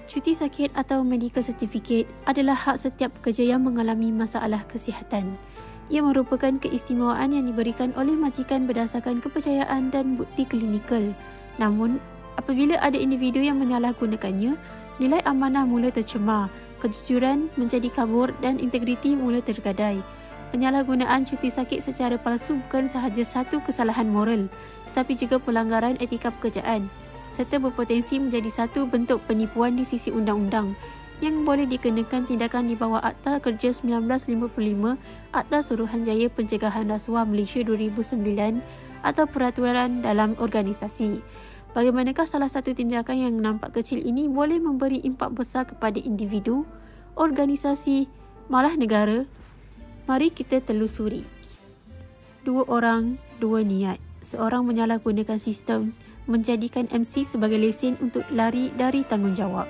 Cuti sakit atau medical certificate adalah hak setiap pekerja yang mengalami masalah kesihatan. Ia merupakan keistimewaan yang diberikan oleh majikan berdasarkan kepercayaan dan bukti klinikal. Namun, apabila ada individu yang menyalahgunakannya, nilai amanah mula tercemar, kejujuran menjadi kabur dan integriti mula tergadai. Penyalahgunaan cuti sakit secara palsu bukan sahaja satu kesalahan moral, tetapi juga pelanggaran etika pekerjaan, serta berpotensi menjadi satu bentuk penipuan di sisi undang-undang yang boleh dikenakan tindakan di bawah Akta Kerja 1955, Akta Suruhanjaya Pencegahan Rasuah Malaysia 2009 atau Peraturan dalam Organisasi. Bagaimanakah salah satu tindakan yang nampak kecil ini boleh memberi impak besar kepada individu, organisasi, malah negara? Mari kita telusuri. 2 orang, 2 niat. Seorang menyalahgunakan sistem, menjadikan MC sebagai lesen untuk lari dari tanggungjawab.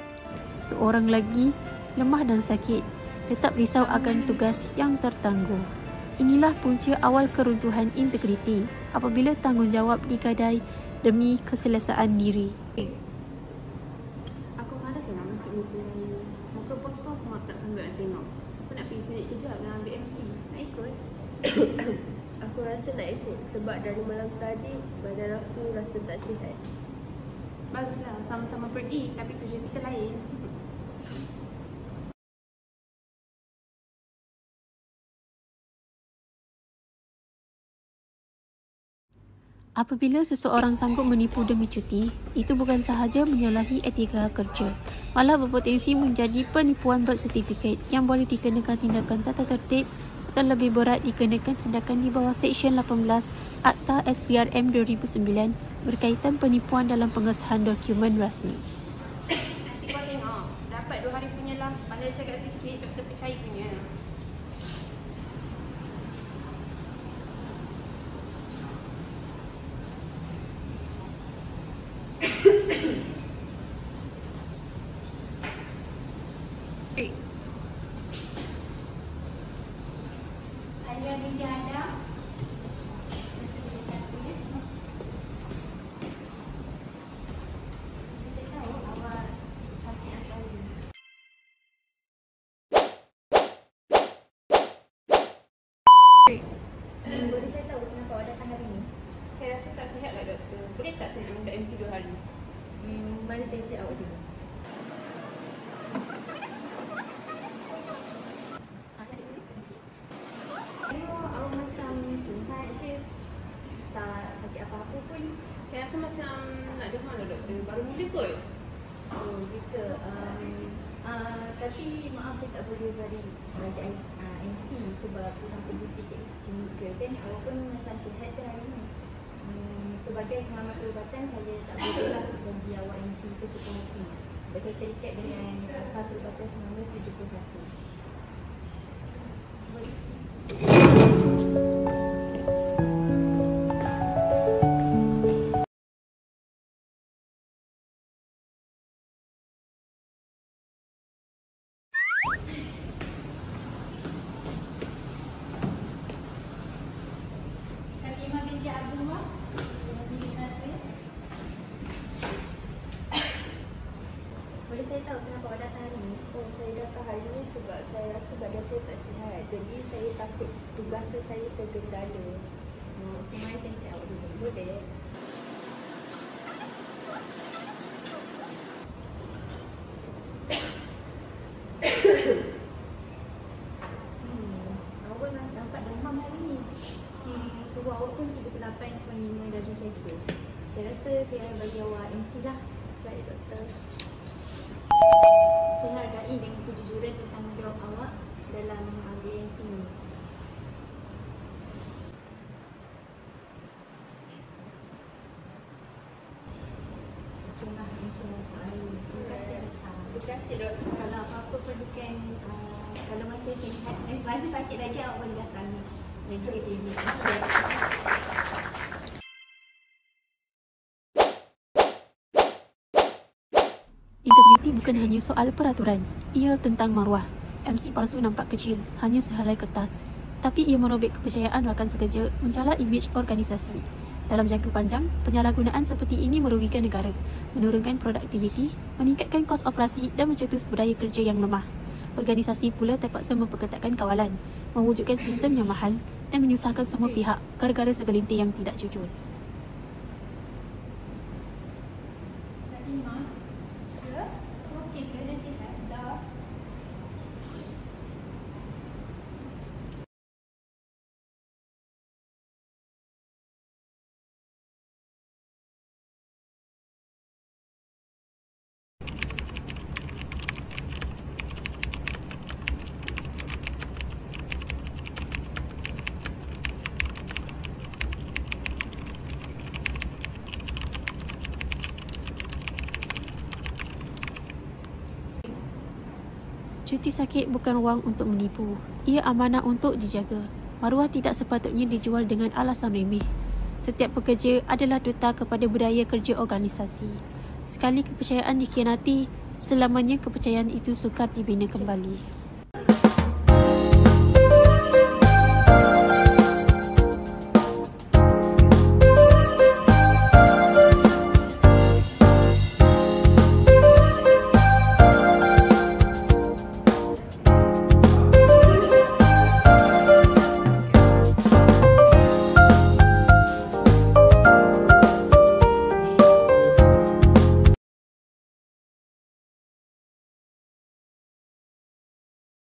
Seorang lagi lemah dan sakit, tetap risau akan tugas yang tertangguh. Inilah punca awal keruntuhan integriti apabila tanggungjawab digadai demi keselesaan diri. Aku malas nak masuk meeting ni. Muka bos pun aku tak sanggup nak tengok. Aku nak pergi projek kejap nak ambil MC. Nak ikut? Aku rasa nak ikut sebab dari malam tadi badan aku rasa tak sihat. Baguslah, sama-sama pergi tapi kerja kita lain. Apabila seseorang sanggup menipu demi cuti, itu bukan sahaja menyalahi etika kerja, malah berpotensi menjadi penipuan bersertifikat yang boleh dikenakan tindakan tata tertib dan lebih berat dikenakan tindakan di bawah Seksyen 18 Akta SPRM 2009 berkaitan penipuan dalam pengesahan dokumen rasmi. Nanti kau tengok, dapat 2 hari punya lah. Pandai cakap sikit, doktor percaya punya. Alia binti Adam. Boleh saya tahu kenapa awak datang hari ini? Saya rasa tak sihat lah doktor. Boleh tak saya nak minta MC 2 hari? Mari saya cek awak dulu. Tengok awak macam sihat je. Tak sakit apa-apa pun. Saya rasa macam nak demam lah doktor. Baru mula kot. Oh, gitu. Tapi maaf saya tak boleh bagi MC sebab tanpa bukti klinikal kan. Awak pun macam sihat je hari ini. Sebagai pengamat perubatan, saya tak boleh lah bagi awak MC sesuka hati. Sebab saya terikat dengan Akta Perubatan 1971. Fatimah binti Abdullah. Boleh saya tahu kenapa awak datang hari ini? Oh, saya datang hari ini sebab saya rasa badan saya tak sihat. Jadi saya takut tugas saya tergendala. Okey, mari saya cek awak dulu. Boleh? Awak nampak demam hari ni. Suhu awak pun 38.5 darjah Celsius. Saya rasa saya bagi awak MC lah. Baik, doktor. Saya hargai dengan kejujuran dan tanggungjawab awak dalam mengambil MC ni. Okeylah, macam hari ni. Terima kasih doktor. Kalau apa-apa perlukan, kalau masih sihat, masih sakit lagi, awak boleh datang lagi ke klinik. Integriti bukan hanya soal peraturan, ia tentang maruah. MC palsu nampak kecil, hanya sehelai kertas. Tapi ia merobek kepercayaan rakan sekerja, mencela imej organisasi. Dalam jangka panjang, penyalahgunaan seperti ini merugikan negara, menurunkan produktiviti, meningkatkan kos operasi dan mencetus budaya kerja yang lemah. Organisasi pula terpaksa memperketatkan kawalan, mewujudkan sistem yang mahal dan menyusahkan semua pihak gara-gara segelintir yang tidak jujur. Fatimah, ya? Okey ke? Dah sihat? Dah. Cuti sakit bukan wang untuk menipu. Ia amanah untuk dijaga. Maruah tidak sepatutnya dijual dengan alasan remeh. Setiap pekerja adalah duta kepada budaya kerja organisasi. Sekali kepercayaan dikhianati, selamanya kepercayaan itu sukar dibina kembali.